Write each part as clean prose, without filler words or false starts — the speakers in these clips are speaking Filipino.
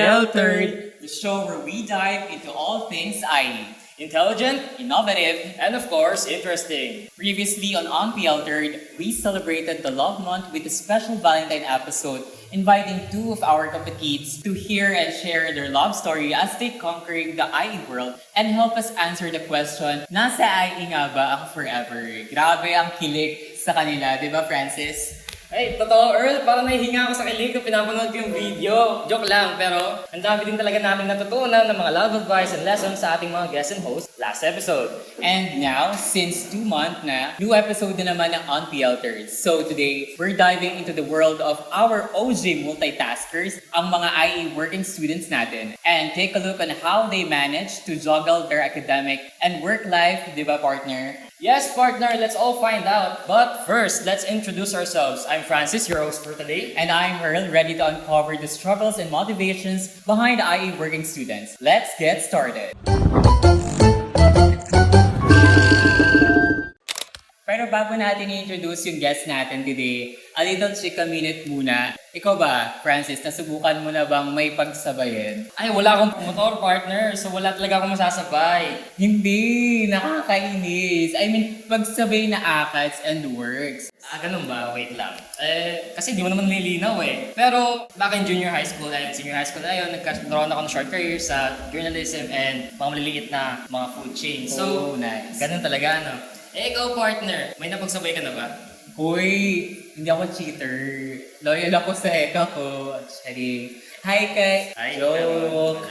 Unfiltered, the show where we dive into all things IE. Intelligent, innovative, and of course, interesting. Previously on Unfiltered, we celebrated the Love Month with a special Valentine episode inviting two of our competees to hear and share their love story as they conquering the IE world and help us answer the question, nasa IE nga ba ako forever? Grabe ang kilig sa kanila, di ba Francis? Hey, totoo Earl, parang nahihinga ako sa kilig kung pinapanood ko yung video. Joke lang, pero ang dami din talaga namin natutunan ng mga love advice and lessons sa ating mga guests and hosts last episode. And now, since 2 months na, new episode na naman ng Unfiltered. So today, we're diving into the world of our OG multitaskers, ang mga IE working students natin, and take a look on how they manage to juggle their academic and work life, di ba partner? Yes, partner, let's all find out. But first, let's introduce ourselves. I'm Francis, your host for today. And I'm Earl, ready to uncover the struggles and motivations behind IE working students. Let's get started. Pero bago natin i-introduce yung guest natin today, a little chika minute muna. Ikaw ba, Francis, nasubukan mo na bang may pagsabayin? Ay, wala akong motor, partner, so wala talaga akong masasabay. Hindi, nakakainis. I mean, pagsabay na akats and works. Ganun ba? Wait lang. Kasi di mo naman nililinaw eh. Pero back in junior high school and senior high school ayun, nagkaroon ako ng short career sa journalism and mga maliliit na mga food chain. So, nice. ganun talaga, no? Ikaw, partner, may napagsabay ka na ba? Hoy, hindi ako cheater. Loyal ako sa eka ko. Actually, hi kay... Ay, joke.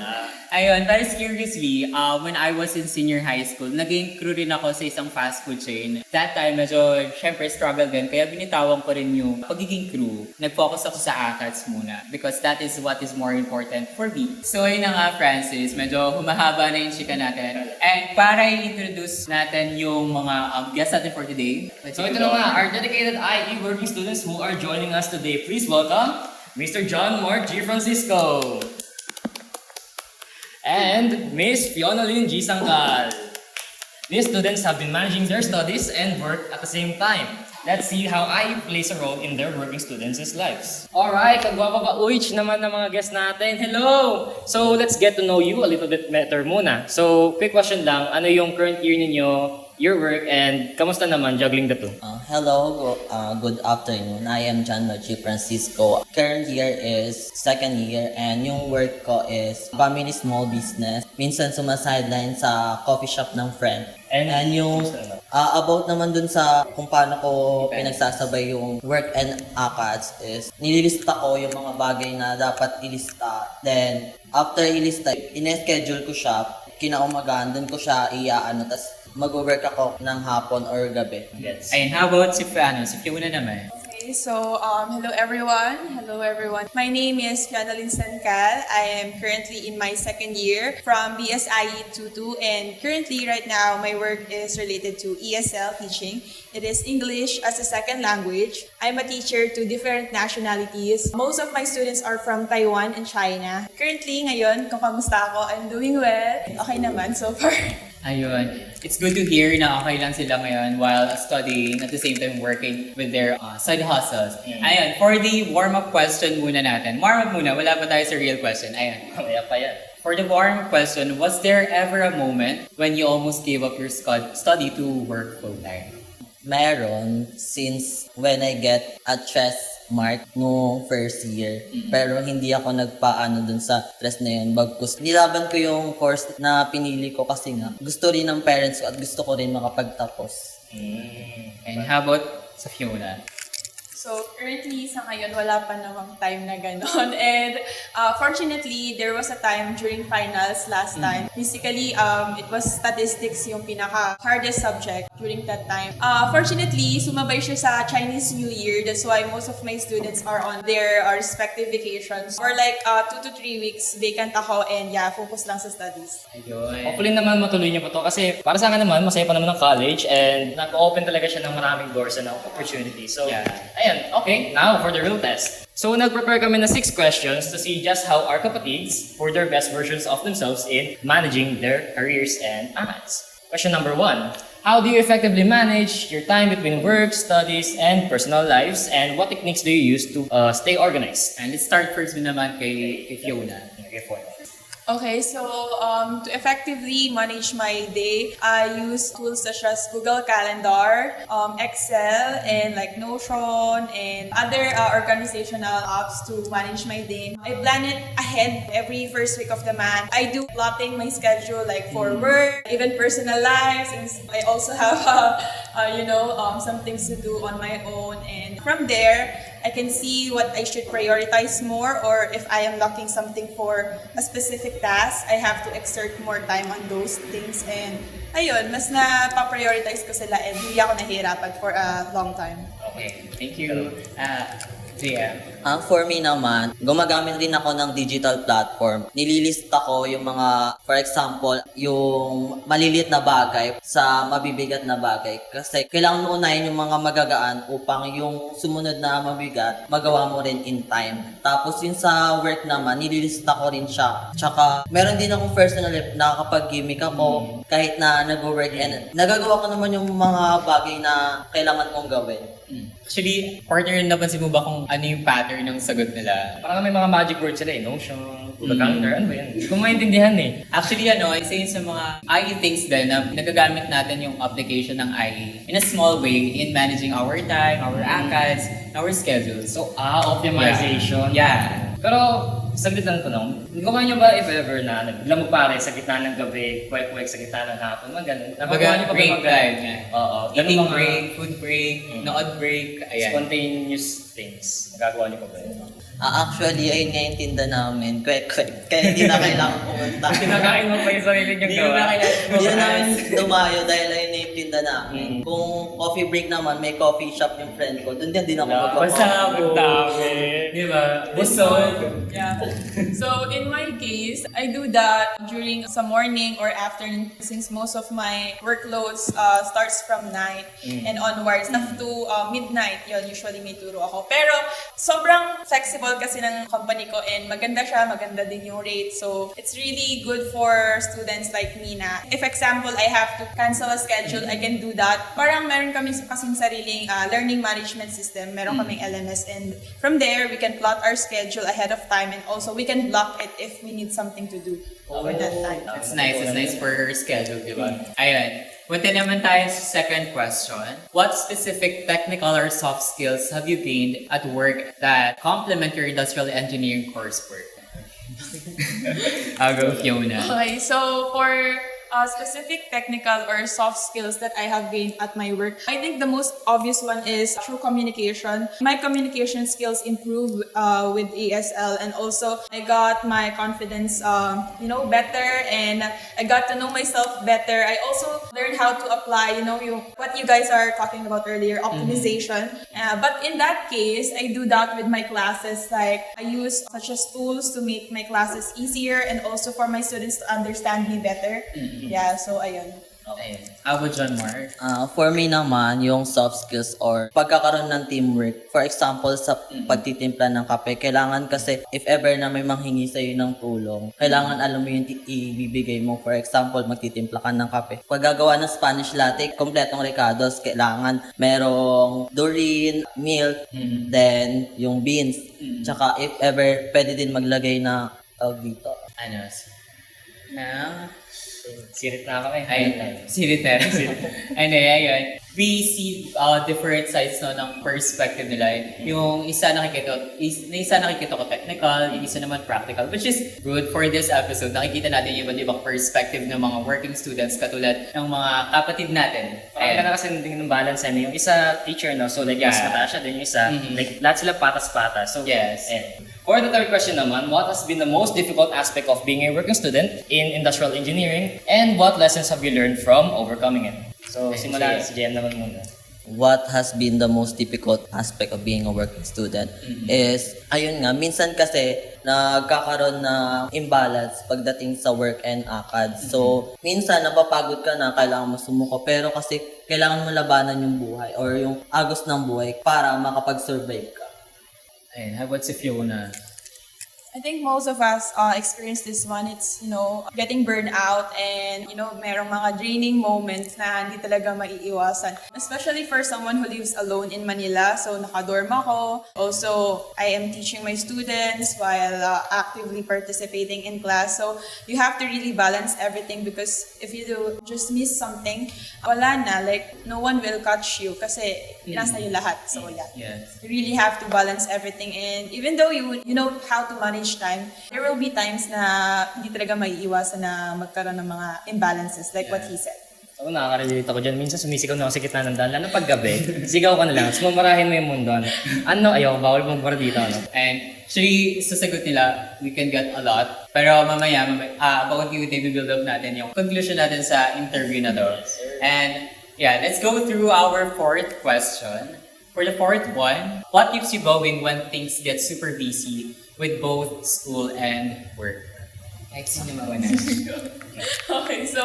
Ayun, pero seriously, when I was in senior high school, naging crew rin ako sa isang fast food chain. That time, medyo, syempre, struggle din. Kaya binitawan ko rin yung pagiging crew. Nag-focus ako sa ACADS muna. Because that is what is more important for me. So, yun na nga, Francis. Medyo humahaba na yung chika natin. And para i-introduce natin yung mga guests natin for today. So, ito na nga, our dedicated IE working students who are joining us today. Please welcome Mr. John Mark G. Francisco. And Miss Fiona Lynn G. Sangkal. These students have been managing their studies and work at the same time. Let's see how IE plays a role in their working students' lives. Alright, kagwapa-uich naman ng mga guests natin. Hello! So, let's get to know you a little bit better muna. So, quick question lang, ano yung current year ninyo, your work, and kamusta naman juggling the two? Hello, good afternoon. I am John Marchi Francisco. Current year is second year and yung work ko is family small business. Minsan sumasideline sa coffee shop ng friend. And yung about naman dun sa kung paano ko pinagsasabay yung work and ACADS is nililista ko yung mga bagay na dapat ilista. Then after ilista, in-schedule ko siya. Kinaumagahan, dun ko siya iaano, tas mag-work ako ng hapon or gabi. Yes. Ayun, how about si Fiona naman? Okay, so hello everyone. My name is Fiona Lynn Sangkal. I am currently in my second year from BSIE 22 and currently right now my work is related to ESL teaching. It is English as a second language. I'm a teacher to different nationalities. Most of my students are from Taiwan and China. Currently ngayon, kung kamusta ako, I'm doing well. Okay naman so far. Ayun. It's good to hear na okay lang sila ngayon while studying at the same time working with their side hustles. Ayun, for the warm-up question muna natin. Warm-up muna, wala pa tayo sa real question. Ayun. Kaya pa yan. For the warm-up question, was there ever a moment when you almost gave up your study to work full-time? Meron since when I get a stress mark no first year. Pero hindi ako nagpaano dun sa stress na yun. Bagkus nilaban ko yung course na pinili ko kasi nga gusto rin ng parents ko at gusto ko rin makapagtapos. And how about sa Fiona? So currently sa ngayon wala pa namang time na ganon and fortunately there was a time during finals last time. Basically it was statistics yung pinaka hardest subject during that time. Fortunately sumabay siya sa Chinese New Year, that's why most of my students are on their respective vacations. For like 2 to 3 weeks vacant ako and focus lang sa studies. Ayun. Hopefully naman matuloy niya po to kasi para sa akin naman, masaya pa naman ng college and nag-open talaga siya ng maraming doors and opportunities. So, ayan, okay, now for the real test. So, nag-prepare kami na 6 questions to see just how our kapatids for their best versions of themselves in managing their careers and ACADS. Question number 1. How do you effectively manage your time between work, studies, and personal lives? And what techniques do you use to stay organized? And let's start first with naman kay Fiona. Okay, for Okay, so to effectively manage my day, I use tools such as Google Calendar, Excel, and like Notion, and other organizational apps to manage my day. I plan it ahead every first week of the month. I do plotting my schedule like for work, even personal life, since I also have some things to do on my own. And from there, I can see what I should prioritize more, or if I am lacking something for a specific task, I have to exert more time on those things. And ayun, mas na-prioritize ko sila and hindi ako nahihirapan for a long time. Okay, thank you. Zia. For me naman, gumagamit rin ako ng digital platform. Nililista ko yung mga, for example, yung maliliit na bagay sa mabibigat na bagay. Kasi kailangan mo unahin yung mga magagaan upang yung sumunod na mabigat, magawa mo rin in time. Tapos yung sa work naman, nililista ko rin siya. Tsaka, meron din akong personal life, nakakapag-gimmick ako kahit na nag-work and nagagawa ko naman yung mga bagay na kailangan kong gawin. Actually, partner, napansin mo ba kung ano yung pattern ng sagot nila? Parang may mga magic words sila eh. Notion, Google Calendar, ano ba yan? Hindi ko maintindihan eh. Actually, isa yun sa mga IE things din na nagagamit natin yung application ng IE in a small way in managing our time, our ACADS, our schedules. So, optimization. Yeah. Pero, saglit lang tanong. Nagawa niyo ba if ever na naglamog pare sa gitna ng gabi, kwek-kwek sa gitna ng hapon, mga ganun? Nagawa niyo pa ba Break mga time. ganun? Yeah. Oo. Eating Ganun mga break, food break, nood break, ayan. spontaneous things. Nagagawa niyo pa ba yun? Actually, ayun nga yung tinda namin. Kwek-kwek. Kaya hindi na kailangan pumunta. Kinakain mo pa yung sarili niyong Hindi na kailangan Hindi na namin bukas. dumayo dahil ayun na yung tinda namin. Kung coffee break naman, may coffee shop yung friend ko. Doon din ako magpa-coffee. Pasabog. Dami. Di ba? Busog. Yeah. So in my case, I do that during sa morning or afternoon since most of my workloads starts from night and onwards up to midnight. Yun, usually may turo ako. Pero sobrang flexible kasi ng company ko and maganda siya, maganda din yung rate. So it's really good for students like me na if example, I have to cancel a schedule, I can do that. Parang meron kami kasing sariling learning management system. Meron kaming LMS and from there, we can plot our schedule ahead of time and also we can block it if we need something to do over that time. It's nice. It's nice for her schedule, di ba? Ayun. Punta naman tayo sa second question. What specific technical or soft skills have you gained at work that complement your industrial engineering coursework? I'll go, Fiona. Okay, so for specific technical or soft skills that I have gained at my work, I think the most obvious one is true communication. My communication skills improved with ASL, and also I got my confidence, better, and I got to know myself better. I also learned how to apply, what you guys are talking about earlier, optimization. But in that case, I do that with my classes. Like I use such as tools to make my classes easier and also for my students to understand me better. Yeah, so ayun. Okay. How about John Mark? For me naman, yung soft skills or pagkakaroon ng teamwork. For example, sa pagtitimpla ng kape, kailangan kasi if ever na may manghingi sa'yo ng tulong, kailangan alam mo yung ibibigay mo. For example, magtitimpla ka ng kape. Pag gagawa ng Spanish latte, kompletong recados, kailangan merong durin, milk, then yung beans. Tsaka if ever, pwede din maglagay na tawag dito. Ano? Na? Sirit na kami. Ayun. Sirit. Ayun. We see different sides ng perspective nila. Yung isa nakikita ko technical, yung isa naman practical, which is good for this episode. Nakikita natin yung iba't ibang perspective ng mga working students katulad ng mga kapatid natin. Kaya na kasi hindi ng balance yung isa teacher, no? So like, mas mataas siya, then yung isa, like, lahat sila patas-patas. So, Yes. And for the third question naman, what has been the most difficult aspect of being a working student in industrial engineering, and what lessons have you learned from overcoming it? So, simula si JM naman muna. What has been the most difficult aspect of being a working student is, ayun nga, minsan kasi nagkakaroon ng imbalance pagdating sa work and ACAD. So, minsan napapagod ka na, kailangan mo sumuko, pero kasi kailangan mo labanan yung buhay or yung agos ng buhay para makapag-survive ka. Ayun. How about si Fiona? I think most of us experience this one. It's, getting burned out and, merong mga draining moments na hindi talaga maiiwasan. Especially for someone who lives alone in Manila. So, nakadorm ako. Also, I am teaching my students while actively participating in class. So, you have to really balance everything because if you do just miss something, wala na. Like, no one will catch you kasi nasa iyo lahat. So, yeah. Yes. You really have to balance everything, and even though you know how to manage time, there will be times na hindi talaga maiiwasan na magkaroon ng mga imbalances like what he said. Ako nakaka-relate ako dyan. Minsan sumisigaw na ako sa gitna ng daan. Lalo paggabi, sigaw ka na lang. Tapos mamarahin mo yung mundo. Ayaw, bawal mong para dito. And actually, sa sagot nila, we can get a lot. Pero mamaya pag-unti-unti build up natin yung conclusion natin sa interview na to. And yeah, let's go through our fourth question. For the fourth one, what keeps you going when things get super busy with both school and work? Kahit sino mauna. Okay, so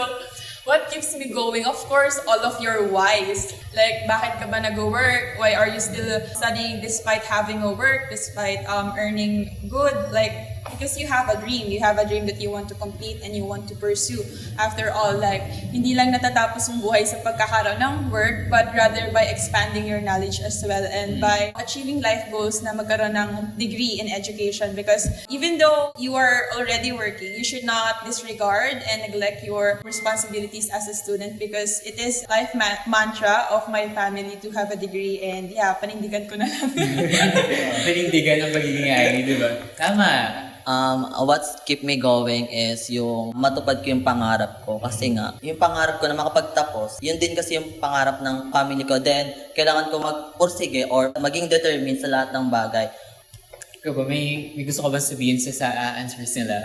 what keeps me going? Of course, all of your whys. Like, bakit ka ba nag-work? Why are you still studying despite having a work, despite earning good? Like, because you have a dream. You have a dream that you want to complete and you want to pursue. After all, like, hindi lang natatapos yung buhay sa pagkakaroon ng work, but rather by expanding your knowledge as well and by achieving life goals na magkaroon ng degree in education. Because even though you are already working, you should not disregard and neglect your responsibilities as a student because it is life mantra of my family to have a degree, and yeah, panindigan ko na lang. Panindigan ang pagiging ay, di ba? Tama. What keep me going is yung matupad ko yung pangarap ko. Kasi nga, yung pangarap ko na makapagtapos, yun din kasi yung pangarap ng family ko. Then, kailangan ko magpursige or maging determined sa lahat ng bagay. Ikaw ba, may gusto ko ba sabihin sa answers nila?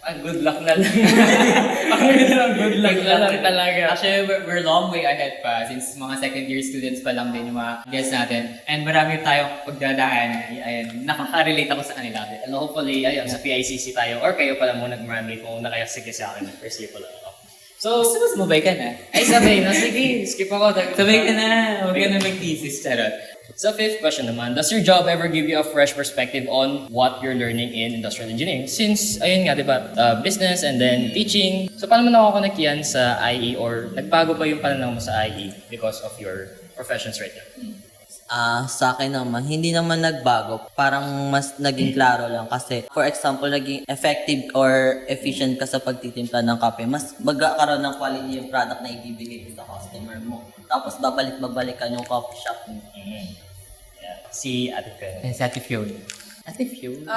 Good luck na lang. Good luck na lang talaga. Actually, we're long way ahead pa since mga second year students pa lang din yung mga guests natin. And marami tayong pagdadaan. Ayan, nakaka-relate ako sa kanila. And hopefully, sa PICC tayo or kayo pala muna marami kung una kayo sige sa akin. First year pala ako. So, Gusto mo sumabay ka na? ay sabay na, sige, skip ako. Sabay ka na. Huwag ka na mag-thesis, charot. So, fifth question naman, does your job ever give you a fresh perspective on what you're learning in industrial engineering? Since, ayun nga, di ba, business and then teaching. So, paano mo nakakonect yan sa IE or nagbago ba yung pananaw mo sa IE because of your professions right now? Sa akin naman, hindi naman nagbago. Parang mas naging klaro lang kasi, for example, naging effective or efficient ka sa pagtitimpla ng kape. Mas magkakaroon ng quality yung product na ibibigay sa customer mo. Tapos babalik-babalikan yung coffee shop mo. Yeah. Si Ate Fiona. Yes, Ate Fiona. Ate Fiona?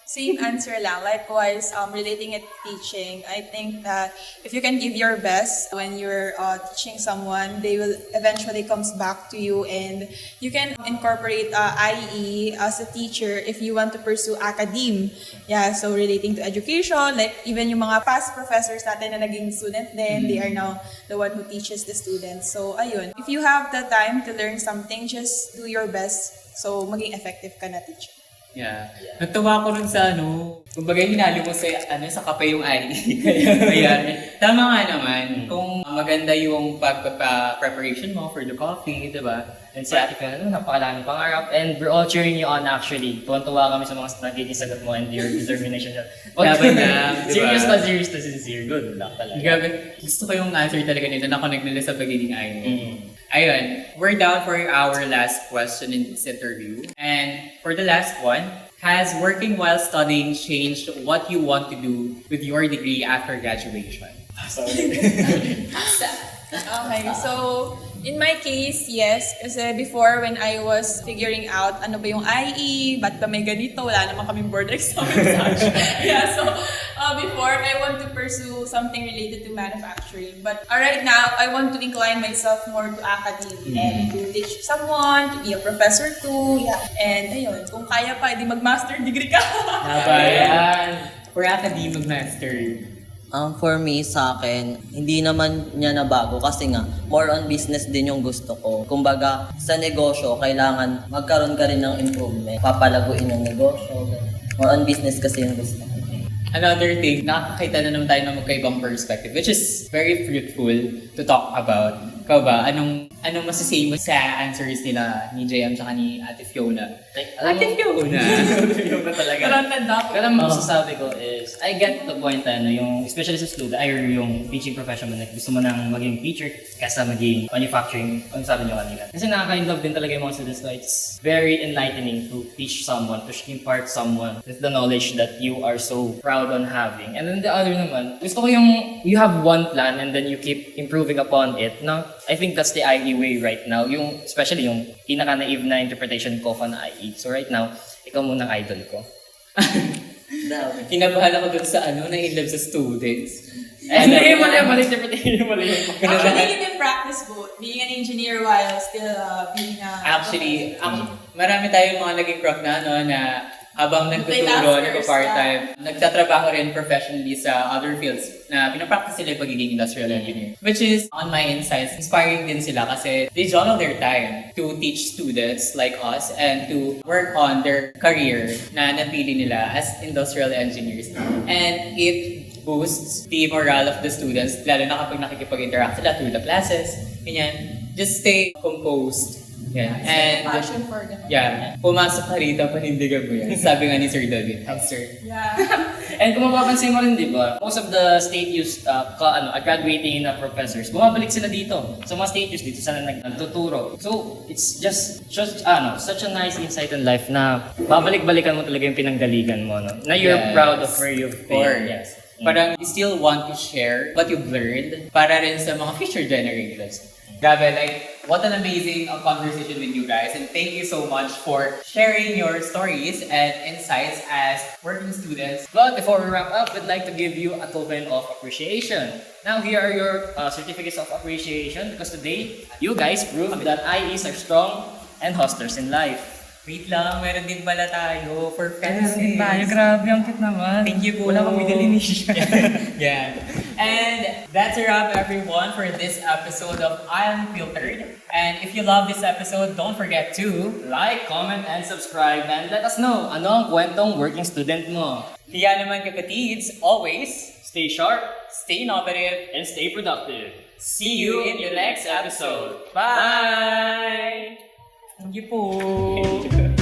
Same answer lang. Likewise, relating it to teaching, I think that if you can give your best when you're teaching someone, they will eventually comes back to you, and you can incorporate IE as a teacher if you want to pursue academe. Yeah, so relating to education, like even yung mga past professors natin na naging student then they are now the one who teaches the students. So, ayun. If you have the time to learn something, just do your best so maging effective ka na teacher. Yeah. Natuwa ko rin sa kumbaga hinalo mo sa kape yung IE. Ayan. Tama nga naman. Kung maganda yung preparation mo for the coffee, di ba? And si Ate Fiona, napakalaming pangarap. And we're all cheering you on actually. Tuwan-tuwa kami sa mga nagiging sagot mo and your determination. Laban na, di ba? Serious to sincere. Good luck talaga. Grabe. Gusto ko yung answer talaga nila. Na-connect nila sa pagiging IE. Ayun, we're down for our last question in this interview. And for the last one, has working while studying changed what you want to do with your degree after graduation? Okay, so in my case, yes. Kasi before, when I was figuring out ano ba yung IE, ba't ba may ganito, wala naman kaming board exam and such. Yeah, so before, I want to pursue something related to manufacturing. But right now, I want to incline myself more to academia and to teach someone, to be a professor too. Yeah. And ayun, kung kaya pa, edi mag-master degree ka. Ayan. For academic master. For me, sa akin, hindi naman niya nabago kasi nga, more on business din yung gusto ko. Kumbaga, sa negosyo, kailangan magkaroon ka rin ng improvement. Papalaguin yung negosyo. More on business kasi yung gusto ko. Another thing, nakakakita na naman tayo ng magkaibang perspective, which is very fruitful to talk about. Ikaw ba? Anong masasay mo sa answers nila ni JM tsaka ni Ate Fiona? Ate Fiona! Fiona talaga. Parang tanda ko. Pero ang masasabi ko is, I get the point na yung, especially sa student, ay yung teaching profession mo, gusto mo nang maging teacher kaysa maging manufacturing, ano sabi nyo kanina. Kasi nakaka-inlove din talaga yung mga students, no? It's very enlightening to teach someone, to impart someone with the knowledge that you are so proud on having. And then the other naman, gusto ko yung, you have one plan and then you keep improving upon it, no? I think that's the IE way right now. Yung, especially yung pinaka-naive na interpretation ko na IE. So right now, ikaw muna ang idol ko. Kinabahan ako dun sa na-inlove sa students. Mali interpretation. Actually, you can practice both. Being an engineer while still being a... Actually, marami tayong mga naging crack na na habang nagtuturo, Freelancers, nagpa-part-time, nagtatrabaho rin professionally sa other fields na pinapractice sila yung pagiging industrial engineer. Which is, on my insights, inspiring din sila kasi they juggle their time to teach students like us and to work on their career na napili nila as industrial engineers. And it boosts the morale of the students, lalo na kapag nakikipag-interact sila through the classes. Ganyan. Just stay composed. Yeah. And passion for them. yeah, pumasok ka rito, panindigan mo yan. Sabi nga ni Sir David. Hi, Sir. Yeah. And kung mapapansin mo rin, di ba, most of the state youth graduating na professors, bumabalik sila dito. So mga state youth dito sila nagtuturo. So it's just such a nice insight in life na babalik-balikan mo talaga yung pinanggaligan mo, no? Na you're Yes. proud of where you've been. Yes. Parang you still want to share what you've learned para rin sa mga future generations. Grabe, like, what an amazing conversation with you guys. And thank you so much for sharing your stories and insights as working students. But before we wrap up, we'd like to give you a token of appreciation. Now, here are your certificates of appreciation because today, you guys proved that IEs are strong and hustlers in life. Wait lang, meron din pala tayo for Francis. Grabe, ang cute naman. Thank you po. Wala kang middle initial. Yeah. And that's a wrap, everyone, for this episode of Unfiltered. And if you love this episode, don't forget to Like, comment, and subscribe. And let us know, ano ang kwentong working student mo? Kaya naman kapatids, always Stay sharp, stay innovative. and stay productive. See you in the next episode. Bye! Thank you po.